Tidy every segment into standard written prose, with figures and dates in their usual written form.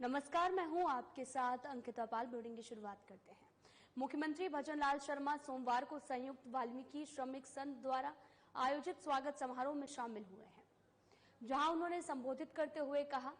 नमस्कार, मैं हूं आपके साथ अंकिता पाल। ब्रीडिंग की शुरुआत करते हैं। मुख्यमंत्री भजनलाल शर्मा सोमवार को संयुक्त वाल्मीकि श्रमिक संघ द्वारा आयोजित स्वागत समारोह में शामिल हुए हैं, जहां उन्होंने संबोधित करते हुए कहा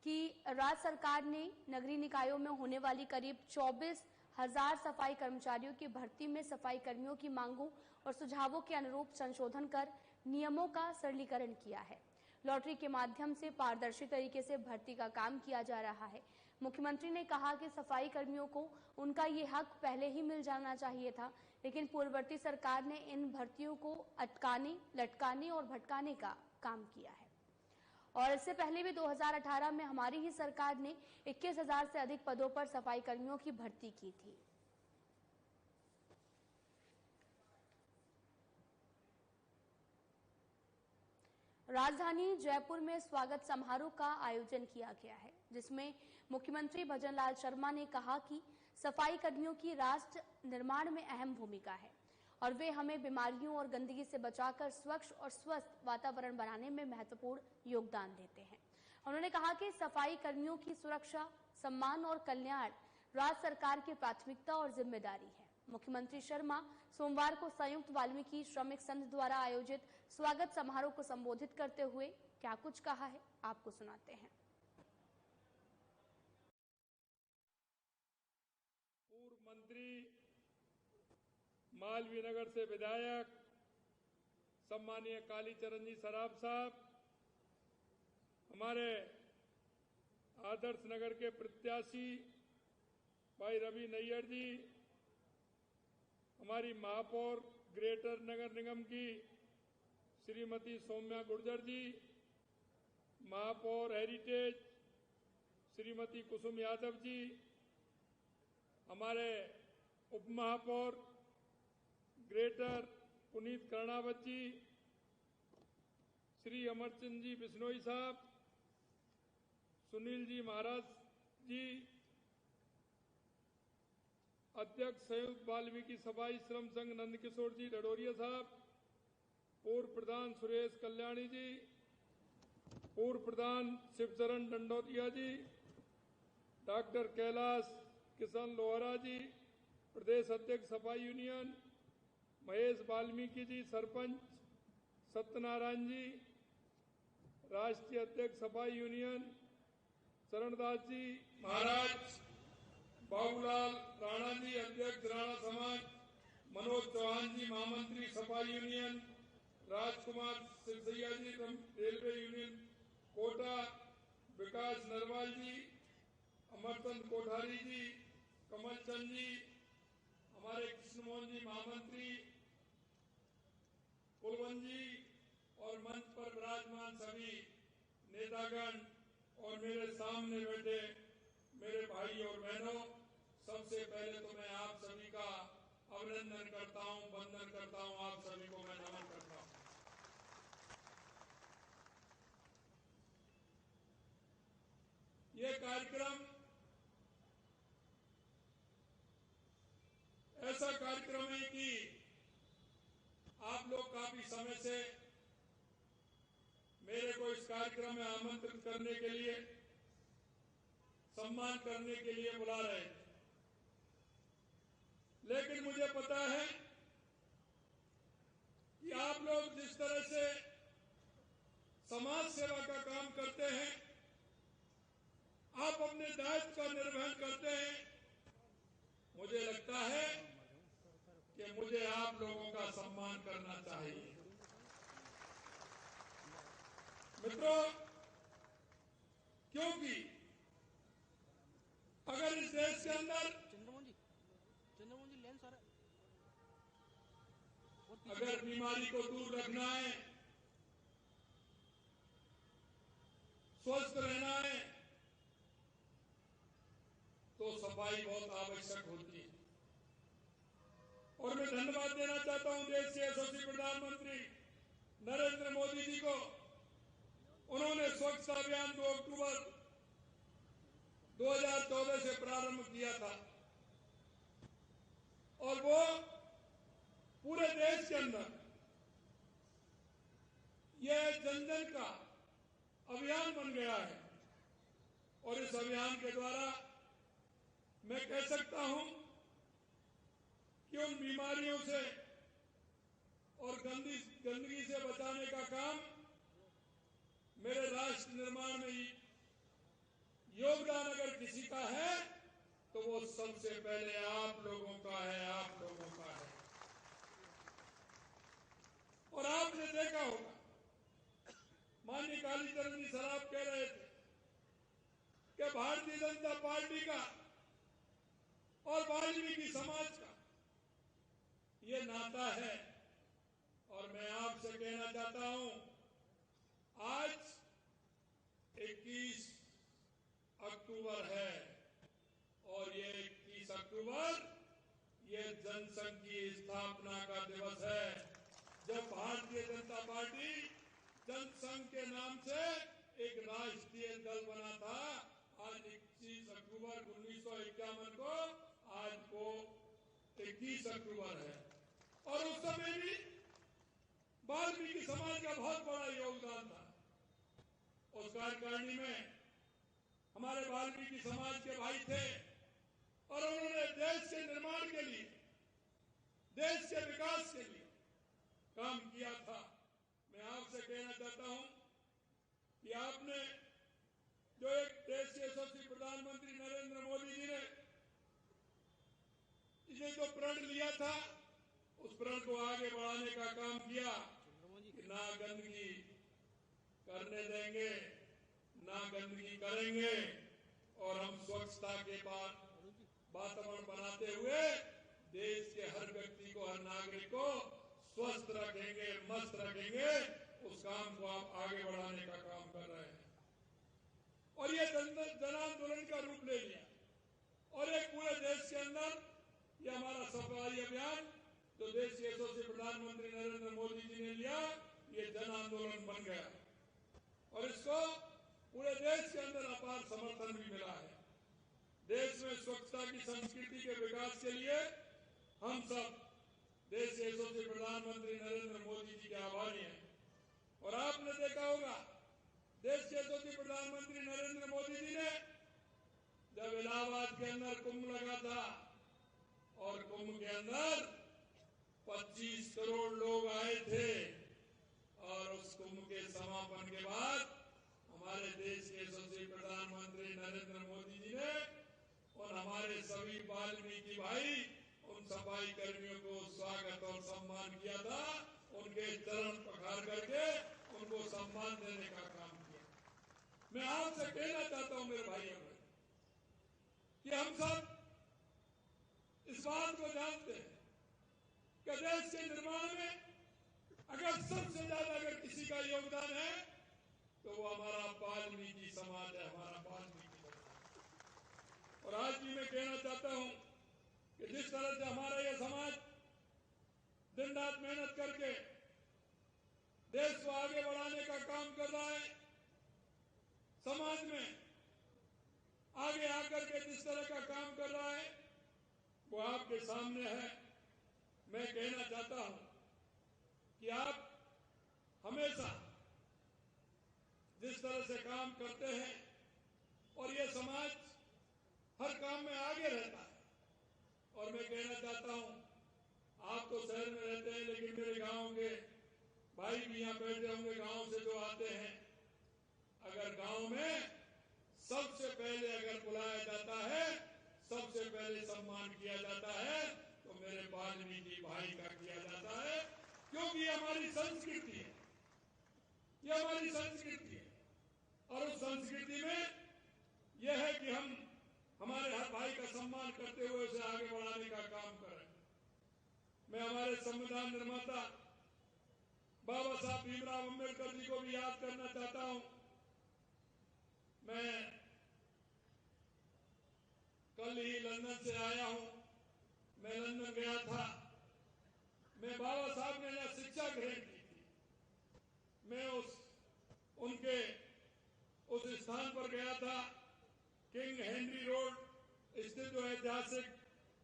कि राज्य सरकार ने नगरीय निकायों में होने वाली करीब 24,000 सफाई कर्मचारियों की भर्ती में सफाई कर्मियों की मांगों और सुझावों के अनुरूप संशोधन कर नियमों का सरलीकरण किया है। लॉटरी के माध्यम से पारदर्शी तरीके से भर्ती का काम किया जा रहा है। मुख्यमंत्री ने कहा कि सफाई कर्मियों को उनका ये हक पहले ही मिल जाना चाहिए था, लेकिन पूर्ववर्ती सरकार ने इन भर्तियों को अटकाने, लटकाने और भटकाने का काम किया है। और इससे पहले भी 2018 में हमारी ही सरकार ने 21,000 से अधिक पदों पर सफाई कर्मियों की भर्ती की थी। राजधानी जयपुर में स्वागत समारोह का आयोजन किया गया है, जिसमें मुख्यमंत्री भजनलाल शर्मा ने कहा कि सफाई कर्मियों की राष्ट्र निर्माण में अहम भूमिका है और वे हमें बीमारियों और गंदगी से बचाकर स्वच्छ और स्वस्थ वातावरण बनाने में महत्वपूर्ण योगदान देते हैं। उन्होंने कहा कि सफाई कर्मियों की सुरक्षा, सम्मान और कल्याण राज्य सरकार की प्राथमिकता और जिम्मेदारी है। मुख्यमंत्री शर्मा सोमवार को संयुक्त वाल्मीकि श्रमिक संघ द्वारा आयोजित स्वागत समारोह को संबोधित करते हुए क्या कुछ कहा है, आपको सुनाते हैं। पूर्व मंत्री, मालवीय से विधायक सम्मानीय कालीचरण जी सराफ साहब, हमारे आदर्श नगर के प्रत्याशी भाई रवि नैयर जी, हमारी महापौर ग्रेटर नगर निगम की श्रीमती सौम्या गुर्जर जी, महापौर हेरिटेज श्रीमती कुसुम यादव जी, हमारे उप महापौर ग्रेटर पुनीत कर्णावत जी, श्री अमरचंद जी बिश्नोई साहब, सुनील जी महाराज जी, अध्यक्ष संयुक्त वाल्मीकि सफाई श्रम संघ नंदकिशोर जी डडोरिया साहब, पूर्व प्रधान सुरेश कल्याणी जी, पूर्व प्रधान शिवचरण डंडोतिया जी, डॉक्टर कैलाश किशन लोहरा जी, प्रदेश अध्यक्ष सफाई यूनियन महेश वाल्मीकि जी, सरपंच सत्यनारायण जी, राष्ट्रीय अध्यक्ष सफाई यूनियन चरणदास जी महाराज, बाबूलाल राणा जी, अध्यक्ष राणा समाज, मनोज चौहान जी, महामंत्री सफाई यूनियन, राजकुमार सिरसैया जी, रेलवे यूनियन कोटा, विकास नरवाल जी, अमरचंद कोठारी जी, कमल चंद जी, हमारे कृष्णमोहन जी महामंत्री, कुलवंत जी और मंच पर विराजमान सभी नेतागण और मेरे सामने बैठे मेरे भाई और बहनों, सबसे पहले तो मैं आप सभी का अभिनंदन करता हूं, वंदन करता हूं, आप सभी को मैं नमन करता हूं। ये कार्यक्रम ऐसा कार्यक्रम है कि आप लोग काफी समय से मेरे को इस कार्यक्रम में आमंत्रित करने के लिए, सम्मान करने के लिए बुला रहे थे, लेकिन मुझे पता है कि आप लोग जिस तरह से समाज सेवा का काम करते हैं, आप अपने दायित्व का निर्वहन करते हैं, मुझे लगता है कि मुझे आप लोगों का सम्मान करना चाहिए। मित्रों, क्योंकि अगर इस देश के अंदर अगर बीमारी को दूर रखना है, स्वस्थ रहना है, तो सफाई बहुत आवश्यक होती है। और मैं धन्यवाद देना चाहता हूं देश के यशस्वी प्रधानमंत्री नरेंद्र मोदी जी को। उन्होंने स्वच्छता अभियान 2 अक्टूबर 2014 से प्रारंभ किया था और वो पूरे देश के अंदर यह जन जन का अभियान बन गया है और इस अभियान के द्वारा मैं कह सकता हूं कि उन बीमारियों से और गंदगी से बचाने का काम मेरे राष्ट्र निर्माण में योगदान अगर किसी का है तो वो सबसे पहले आप लोगों का है, आप लोगों का है। और आपने देखा होगा, माननीय कालीचरण जी सराफ कह रहे थे कि भारतीय जनता पार्टी का और वाल्मीकि समाज का ये नाता है। और मैं आपसे कहना चाहता हूं, आज 21 अक्टूबर है और ये 21 अक्टूबर ये जनसंघ की स्थापना का दिवस है, जब भारतीय जनता पार्टी जनसंघ के नाम से एक राष्ट्रीय दल बना था। आज 21 अक्टूबर 1951 को, आज को 21 अक्टूबर है। और उस समय भी वाल्मीकि समाज का बहुत बड़ा योगदान था। उस कार्यकारिणी में हमारे वाल्मीकि समाज के भाई थे और उन्होंने देश के निर्माण के लिए, देश के विकास के लिए काम किया था। मैं आपसे कहना चाहता हूं कि आपने जो एक देश के यशस्वी प्रधानमंत्री नरेंद्र मोदी जी ने इसे जो प्रण लिया था, उस प्रण को आगे बढ़ाने का काम किया कि ना गंदगी करने देंगे, ना गंदगी करेंगे और हम स्वच्छता के बाद वातावरण बनाते हुए देश के हर व्यक्ति को, हर नागरिक को स्वस्थ रखेंगे, मस्त रखेंगे। उस काम को आप आगे बढ़ाने का काम कर रहे हैं और ये जन आंदोलन का रूप ले लिया और एक पूरे देश के अंदर ये हमारा सफाई अभियान जो देश के यशस्वी प्रधानमंत्री नरेंद्र मोदी जी ने लिया, ये जन आंदोलन बन गया और इसको पूरे देश के अंदर अपार समर्थन भी मिला है। देश में स्वच्छता की संस्कृति के विकास के लिए हम सब देश के यशस्वी प्रधानमंत्री नरेंद्र मोदी जी के आभारी हैं। और आपने देखा होगा, देश के यशस्वी प्रधानमंत्री नरेंद्र मोदी जी ने जब इलाहाबाद के अंदर कुंभ लगा था और कुंभ के अंदर 25 करोड़ लोग आए थे और उस कुंभ के समापन के बाद हमारे देश के यशस्वी प्रधानमंत्री नरेंद्र मोदी जी ने और हमारे सभी वाल्मीकि भाई उन सफाई कर्मियों को स्वागत और सम्मान किया था, उनके चरण पखार करके उनको सम्मान देने का काम किया। मैं आपसे कहना चाहता हूं मेरे भाइयों में कि हम सब इस बात को जानते हैं कि देश के निर्माण में अगर सबसे ज्यादा अगर किसी का योगदान है तो वो हमारा वाल्मीकि समाज है, हमारा वाल्मीकि समाज। और आज भी मैं कहना चाहता हूं कि जिस तरह से हमारा यह समाज दिन रात मेहनत करके देश को आगे बढ़ाने का काम कर रहा है, समाज में आगे आकर के जिस तरह का काम कर रहा है वो आपके सामने है। मैं कहना चाहता हूं कि आप हमेशा जिस तरह से काम करते हैं और ये समाज हर काम में आगे रहता है। और मैं कहना चाहता हूं, आप तो शहर में रहते हैं लेकिन मेरे गांव के भाई भी यहां बैठे होंगे, गांव से जो आते हैं। अगर गांव में सबसे पहले अगर बुलाया जाता है, सबसे पहले सम्मान किया जाता है तो मेरे वाल्मीकि भाई का किया जाता है, क्योंकि ये हमारी संस्कृति है, ये हमारी संस्कृति है। और उस संस्कृति में यह है कि हम हमारे हर भाई का सम्मान करते हुए उसे आगे बढ़ाने का काम करें। मैं हमारे संविधान निर्माता बाबा साहब भीमराव अम्बेडकर जी को भी याद करना चाहता हूं। मैं कल ही लंदन से आया हूं, मैं लंदन गया था। मैं बाबा साहब ने यहाँ शिक्षा ग्रहण की थी, मैं उनके उस स्थान पर गया था, किंग हेनरी रोड स्थित जो ऐतिहासिक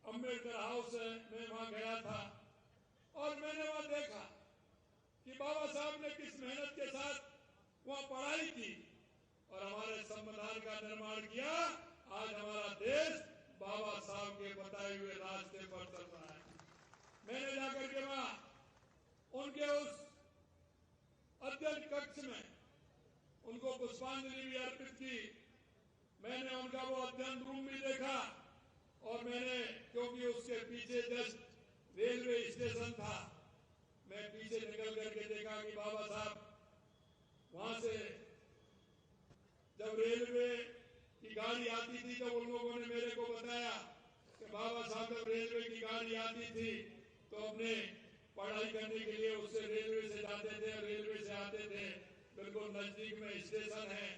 अम्बेडकर हाउस है, मैं वहां गया था और मैंने वहां देखा कि बाबा साहब ने किस मेहनत के साथ वहां पढ़ाई की और हमारे संविधान का निर्माण किया, आज हमारा देश बाबा साहब के बताए हुए रास्ते पर चल रहा है। मैंने जाकर के वहां उनके उस अध्ययन कक्ष में उनको पुष्पांजलि भी अर्पित की। मैंने उनका वो अध्ययन रूम भी देखा और मैंने, क्योंकि उसके पीछे जस्ट रेलवे स्टेशन था, मैं पीछे निकल करके देखा कि बाबा साहब वहां से जब रेलवे की गाड़ी आती थी तो उन लोगों ने मेरे को बताया कि बाबा साहब जब रेलवे की गाड़ी आती थी तो अपने पढ़ाई करने के लिए उससे रेलवे से जाते थे, रेलवे से आते थे, बिल्कुल नजदीक में स्टेशन है।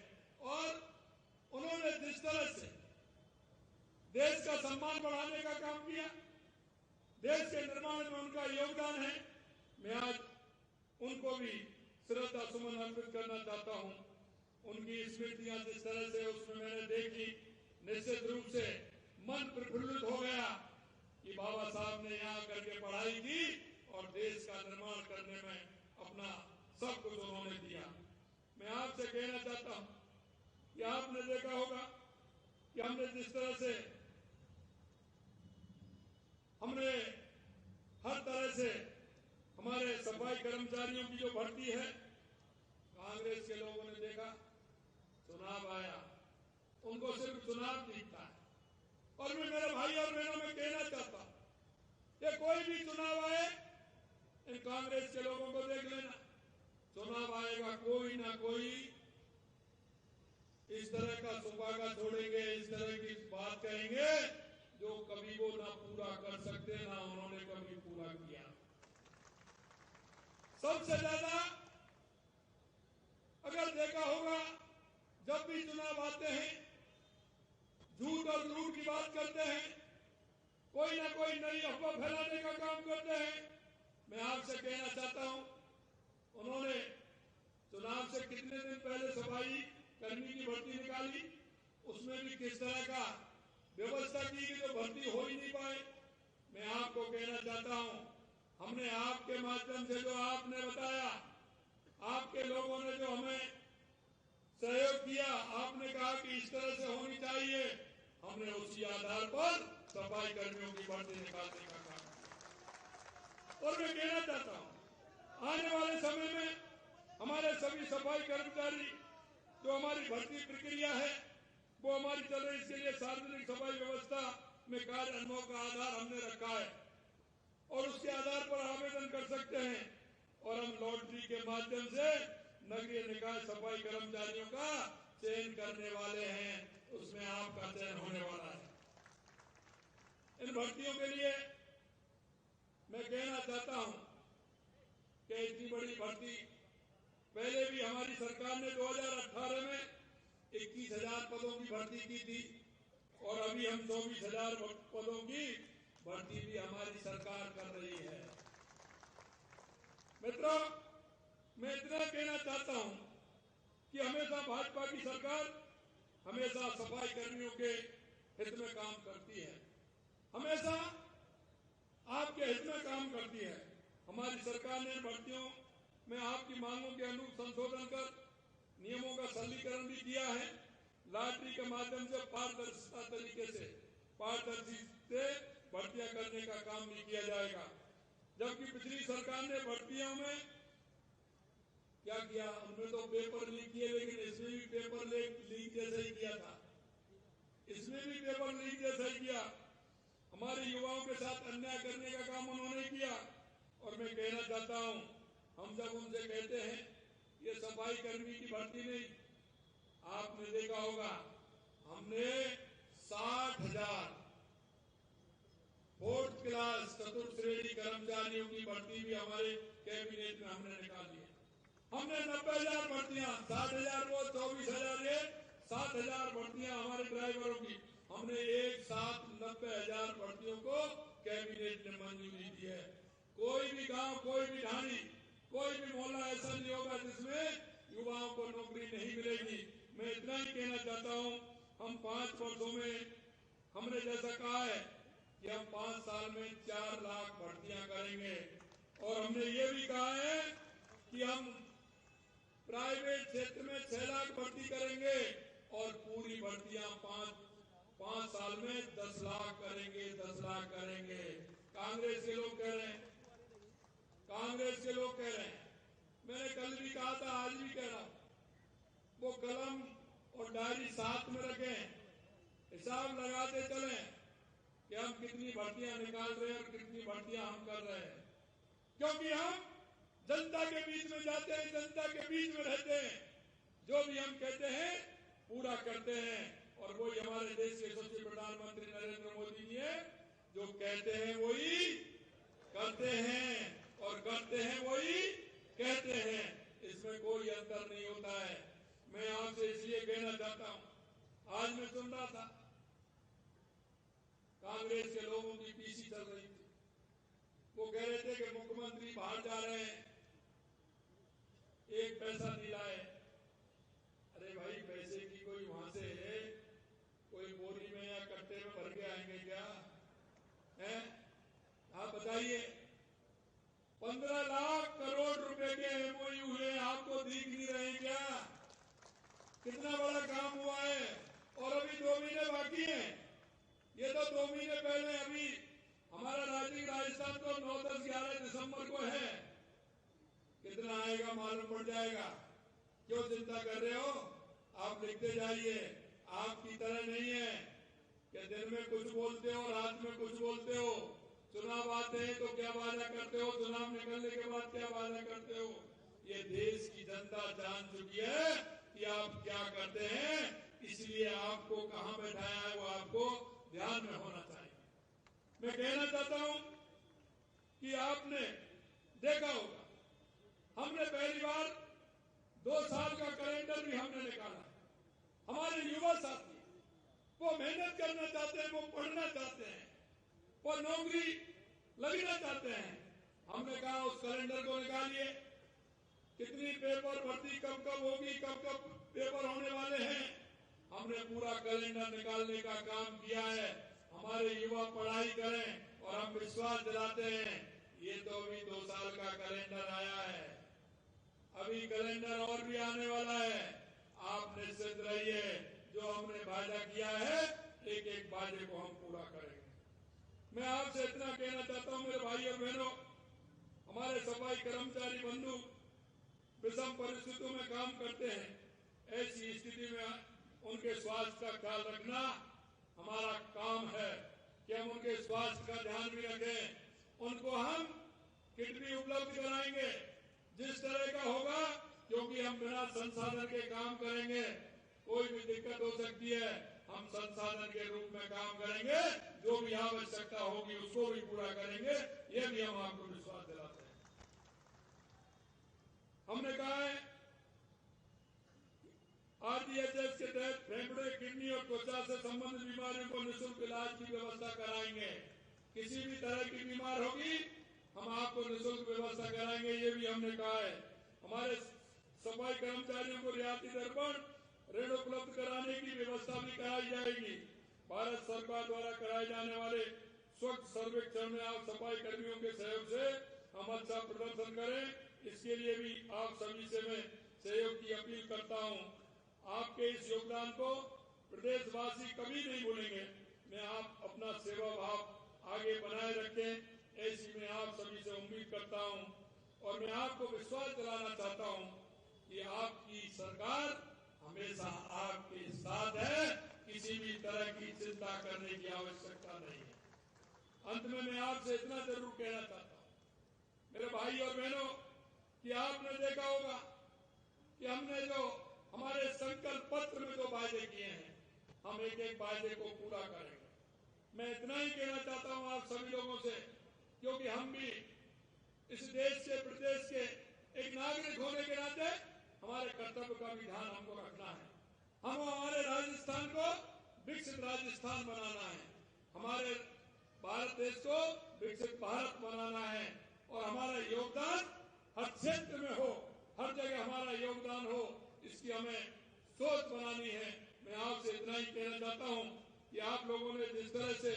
और उन्होंने जिस तरह से देश का सम्मान बढ़ाने का काम किया, देश के निर्माण में उनका योगदान है, मैं आज उनको भी श्रद्धा सुमन अर्पित करना चाहता हूं। उनकी स्मृतियां जिस तरह से उसमें मैंने देखी, निश्चित रूप से मन प्रफुल्लित हो गया कि बाबा साहब ने यहाँ करके पढ़ाई की और देश का निर्माण करने में अपना सब कुछ उन्होंने दिया। मैं आपसे कहना चाहता हूं कि आपने देखा होगा कि हमने जिस तरह से हमने हर तरह से हमारे सफाई कर्मचारियों की जो भर्ती है, कांग्रेस के लोगों ने देखा चुनाव आया, उनको सिर्फ चुनाव दिखता है। और मैं मेरे भाई और बहनों में कहना चाहता हूं कि कोई भी चुनाव आए, इन कांग्रेस के लोगों को देख लेना, चुनाव आएगा कोई ना कोई इस तरह का सुपागा छोड़ेंगे, इस तरह की बात कहेंगे जो कभी वो ना पूरा कर सकते, ना उन्होंने कभी पूरा किया। सबसे ज्यादा अगर देखा होगा, जब भी चुनाव आते हैं झूठ और लूट की बात करते हैं, कोई ना कोई नई अफवाह फैलाने का काम करते हैं। मैं आपसे कहना चाहता हूं, उन्होंने चुनाव से कितने दिन पहले सफाई कर्मी की भर्ती निकाली, उसमें भी किस तरह का व्यवस्था की कि जो भर्ती हो ही नहीं पाए। मैं आपको कहना चाहता हूं, हमने आपके माध्यम से जो आपने बताया, आपके लोगों ने जो हमें सहयोग किया, आपने कहा कि इस तरह से होनी चाहिए, हमने उसी आधार पर सफाई कर्मियों की भर्ती निकालने का काम किया। और मैं कहना चाहता हूं, आने वाले समय में हमारे सभी सफाई कर्मचारी जो हमारी भर्ती प्रक्रिया है वो हमारी चल रही, इसके लिए सार्वजनिक सफाई व्यवस्था में कार्य अनुभव का आधार हमने रखा है और उसके आधार पर आवेदन कर सकते हैं। और हम लॉटरी के माध्यम से नगरीय निकाय सफाई कर्मचारियों का चयन करने वाले हैं, उसमें आपका चयन होने वाला है। इन भर्तियों के लिए मैं कहना चाहता हूं कि इतनी बड़ी भर्ती पहले भी हमारी सरकार ने 2018 में 21,000 पदों की भर्ती की थी और अभी हम 24,000 पदों की भर्ती भी हमारी सरकार कर रही है। मित्रों, मैं इतना कहना चाहता हूं कि हमेशा भाजपा की सरकार हमेशा सफाई कर्मियों के हित में काम करती है, हमेशा आपके हित में काम करती है। हमारी सरकार ने भर्तियों में आपकी मांगों के अनुरूप संशोधन कर नियमों का सरलीकरण भी किया है। लॉटरी के माध्यम से पारदर्शिता तरीके से पारदर्शी से भर्तियां करने का काम भी किया जाएगा। जबकि पिछली सरकार ने भर्तियों में क्या किया, उनमें तो पेपर लीक किए, लेकिन इसमें भी पेपर लीक जैसा ही किया था, इसमें भी पेपर लीक जैसा ही किया। हमारे युवाओं के साथ अन्याय करने का काम उन्होंने किया। और मैं कहना चाहता हूं, हम जब उनसे कहते हैं ये सफाई कर्मी की भर्ती नहीं, आपने देखा होगा हमने 60,000 फोर्थ क्लास चतुर्थ श्रेणी कर्मचारियों की भर्ती भी हमारे कैबिनेट में हमने निकाली है। हमने 90,000 भर्तियां, 60,000 वो 24,000 ये 7,000 भर्तियां हमारे ड्राइवरों की, हमने एक साथ 90,000 भर्तियों को कैबिनेट ने मंजूरी दी है। कोई भी गांव, कोई भी ढाणी, कोई भी मोहल्ला ऐसा नहीं होगा जिसमें युवाओं को नौकरी नहीं मिलेगी। मैं इतना ही कहना चाहता हूं, हम 5 वर्षों में हमने जैसा कहा है कि हम 5 साल में 4 लाख भर्तियां करेंगे और हमने ये भी कहा है कि हम प्राइवेट क्षेत्र में 6 लाख भर्ती करेंगे और पूरी भर्तियां 5 साल में 10 लाख करेंगे, 10 लाख करेंगे। कांग्रेस के लोग कह रहे हैं, कांग्रेस के लोग कह रहे हैं, मैंने कल भी कहा था, आज भी कह रहा हूं, वो कलम और डायरी साथ में रखें, हिसाब लगाते चलें कि हम कितनी भर्तियां निकाल रहे हैं और कितनी भर्तियां हम कर रहे हैं। क्योंकि हम जनता के बीच में जाते हैं, जनता के बीच में रहते हैं, जो भी हम कहते हैं पूरा करते हैं। और वही हमारे देश के यशस्वी प्रधानमंत्री नरेंद्र मोदी जी हैं, जो कहते हैं वही करते हैं और करते हैं वही कहते हैं। इसमें कोई अंतर नहीं होता है। मैं आपसे इसलिए कहना चाहता हूं, आज मैं सुन रहा था कांग्रेस के लोगों की पीसी चल रही थी, वो कह रहे थे कि मुख्यमंत्री बाहर जा रहे हैं, 1 पैसा नहीं लाए। अरे भाई, पैसे की कोई वहां से है, कोई बोरी में या कट्टे में भर के आएंगे क्या है? आप बताइए, 15 लाख करोड़ रुपए के एमओयू हुए, आपको दिख नहीं रहे क्या? कितना बड़ा काम हुआ है। और अभी 2 महीने बाकी हैं। ये तो 2 महीने पहले, अभी हमारा राजस्थान तो 9, 10, 11 दिसंबर को है। कितना आएगा मालूम पड़ जाएगा। क्यों चिंता कर रहे हो? आप लिखते जाइए। आपकी तरह नहीं है कि दिन में कुछ बोलते हो, रात में कुछ बोलते हो। चुनाव आते हैं तो क्या वादा करते हो, चुनाव निकलने के बाद क्या वादा करते हो। ये देश की जनता जान चुकी है कि आप क्या करते हैं, इसलिए आपको कहां बैठाया है वो आपको ध्यान में होना चाहिए। मैं कहना चाहता हूं कि आपने देखा होगा, हमने पहली बार 2 साल का कैलेंडर भी हमने निकाला। हमारे युवा साथी वो मेहनत करना चाहते हैं, वो पढ़ना चाहते हैं, वो नौकरी लगना चाहते हैं। हमने कहा उस कैलेंडर को निकालिए, कितनी पेपर भर्ती कब कब होगी, कब कब पेपर होने वाले हैं। हमने पूरा कैलेंडर निकालने का काम किया है। हमारे युवा पढ़ाई करें और हम विश्वास दिलाते हैं। ये तो अभी 2 साल का कैलेंडर आया है, अभी कैलेंडर और भी आने वाला है। आप निश्चित रहिए, जो हमने वादा किया है, एक एक वादे को हम पूरा करेंगे। मैं आपसे इतना कहना चाहता हूं मेरे भाई और बहनों, हमारे सफाई कर्मचारी बंधु विषम परिस्थितियों में काम करते हैं। ऐसी स्थिति में उनके स्वास्थ्य का ख्याल रखना हमारा काम है कि हम उनके स्वास्थ्य का ध्यान भी रखें। उनको हम किट भी उपलब्ध कराएंगे जिस तरह का होगा, क्योंकि हम बिना संसाधन के काम करेंगे, कोई भी दिक्कत हो सकती है। हम संसाधन के रूप में काम करेंगे, जो भी आवश्यकता होगी उसको भी पूरा करेंगे। ये भी हम आपको विश्वास दिलाते हैं। हमने कहा है आरडीएचएस के तहत फेफड़े, किडनी और त्वचा से संबंधित बीमारियों को निःशुल्क इलाज की व्यवस्था कराएंगे। किसी भी तरह की बीमार होगी हम आपको निःशुल्क व्यवस्था कराएंगे, ये भी हमने कहा है। हमारे सफाई कर्मचारियों को रियायती दर पर ऋण उपलब्ध कराने की व्यवस्था भी कराई जाएगी। भारत सरकार द्वारा कराए जाने वाले स्वच्छ सर्वेक्षण में आप सफाई कर्मियों के सहयोग से हम अच्छा प्रदर्शन करें, इसके लिए भी आप सभी से मैं सहयोग की अपील करता हूं। आपके इस योगदान को प्रदेशवासी कभी नहीं भूलेंगे। मैं आप अपना सेवा भाव आगे बनाए रखें, ऐसी मैं आप सभी से उम्मीद करता हूं। और मैं आपको विश्वास दिलाना चाहता हूं कि आपकी सरकार हमेशा आपके साथ है, किसी भी तरह की चिंता करने की आवश्यकता नहीं है। अंत में मैं आपसे इतना जरूर कहना चाहता हूं मेरे भाई और बहनों, कि आपने देखा होगा कि हमने जो हमारे संकल्प पत्र में जो वायदे किए हैं, हम एक एक वायदे को पूरा करेंगे। मैं इतना ही कहना चाहता हूं आप सभी लोगों से, क्योंकि हम भी इस देश के, प्रदेश के एक नागरिक होने के नाते हमारे कर्तव्य का भी ध्यान हमको रखना है। हम हमारे राजस्थान को विकसित राजस्थान बनाना है, हमारे भारत देश को विकसित भारत बनाना है, और हमारा योगदान हर क्षेत्र में हो, हर जगह हमारा योगदान हो, इसकी हमें सोच बनानी है। मैं आपसे इतना ही कहना चाहता हूं कि आप लोगों ने जिस तरह से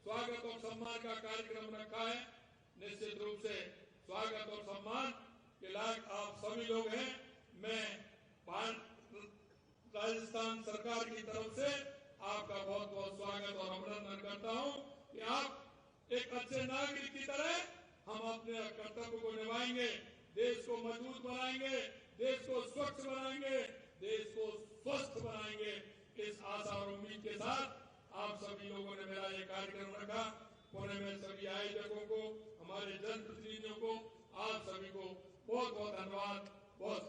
स्वागत और सम्मान का कार्यक्रम रखा है, निश्चित रूप से स्वागत और सम्मान के लायक आप सभी लोग हैं। मैं अच्छे नागरिक की तरह हम अपने कर्तव्य को निभाएंगे, देश को मजबूत बनाएंगे, देश को स्वच्छ बनाएंगे, देश को स्वस्थ बनाएंगे। इस आशा और उम्मीद के साथ आप सभी लोगों ने मेरा ये कार्यक्रम रखा। पुणे में सभी आयोजकों को, हमारे जनप्रतिनिधियों को, आप सभी को बहुत बहुत धन्यवाद, बहुत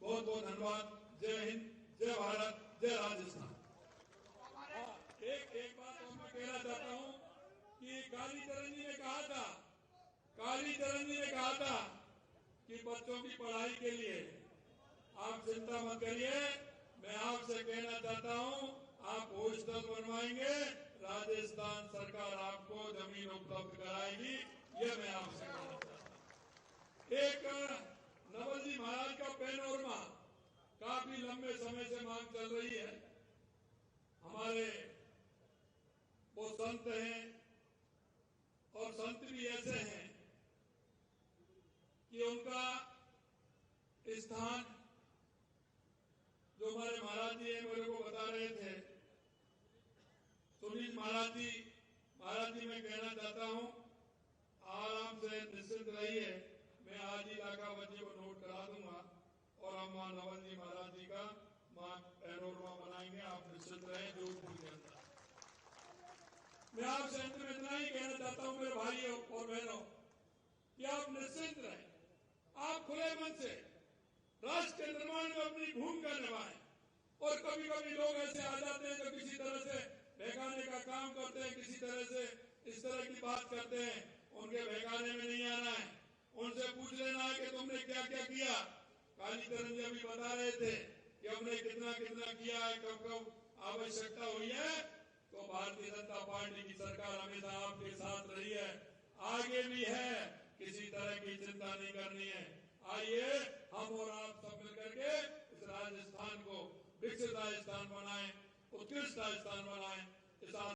बहुत धन्यवाद। जय हिंद, जय भारत, जय राजस्थान। एक बात और मैं कहना चाहता हूं कि कालीचरण जी ने कहा था कि बच्चों की पढ़ाई के लिए आप चिंता मत करिए। मैं आपसे कहना चाहता हूं, आप हॉस्टल बनवाएंगे, राजस्थान सरकार आपको जमीन उपलब्ध कराएगी, ये मैं आपसे कहना चाहता हूं। एक नवल जी महाराज का पैनोरमा काफी लंबे समय से मांग चल रही है। हमारे वो संत हैं और संत भी ऐसे हैं कि उनका स्थान जो हमारे महाराज जी हैं मेरे को बता रहे थे, सुनील महाराज जी मैं कहना चाहता हूं, आराम से निश्चिंत रहिए। मैं आज ही इलाका बच्चे को नोट करा दूंगा और हम वहां नवल जी महाराज जी का वहां पैनोरमा बनाएंगे। आप निश्चित रहें। जोधपुर के अंदर मैं आपसे अंत में इतना ही कहना चाहता हूं मेरे भाइयों और बहनों कि आप निश्चिंत रहें, आप खुले मन से राष्ट्र के निर्माण में अपनी भूमिका निभाएं। और कभी कभी लोग ऐसे आ जाते हैं जो किसी तरह से बहकाने का काम करते हैं, किसी तरह से इस तरह की बात करते हैं। उनके बहकाने में नहीं आना है, उनसे पूछ लेना है कि तुमने क्या क्या किया। कालीचरण जी अभी बता रहे थे कि हमने कितना कितना किया है, कब कब आवश्यकता हुई है। तो भारतीय जनता पार्टी की सरकार हमेशा आपके साथ रही है, आगे भी है, किसी तरह की चिंता नहीं करनी है। आइए हम और आप सब मिलकर के इस राजस्थान को विकसित राजस्थान बनाएं, उत्कृष्ट राजस्थान बनाएं। इस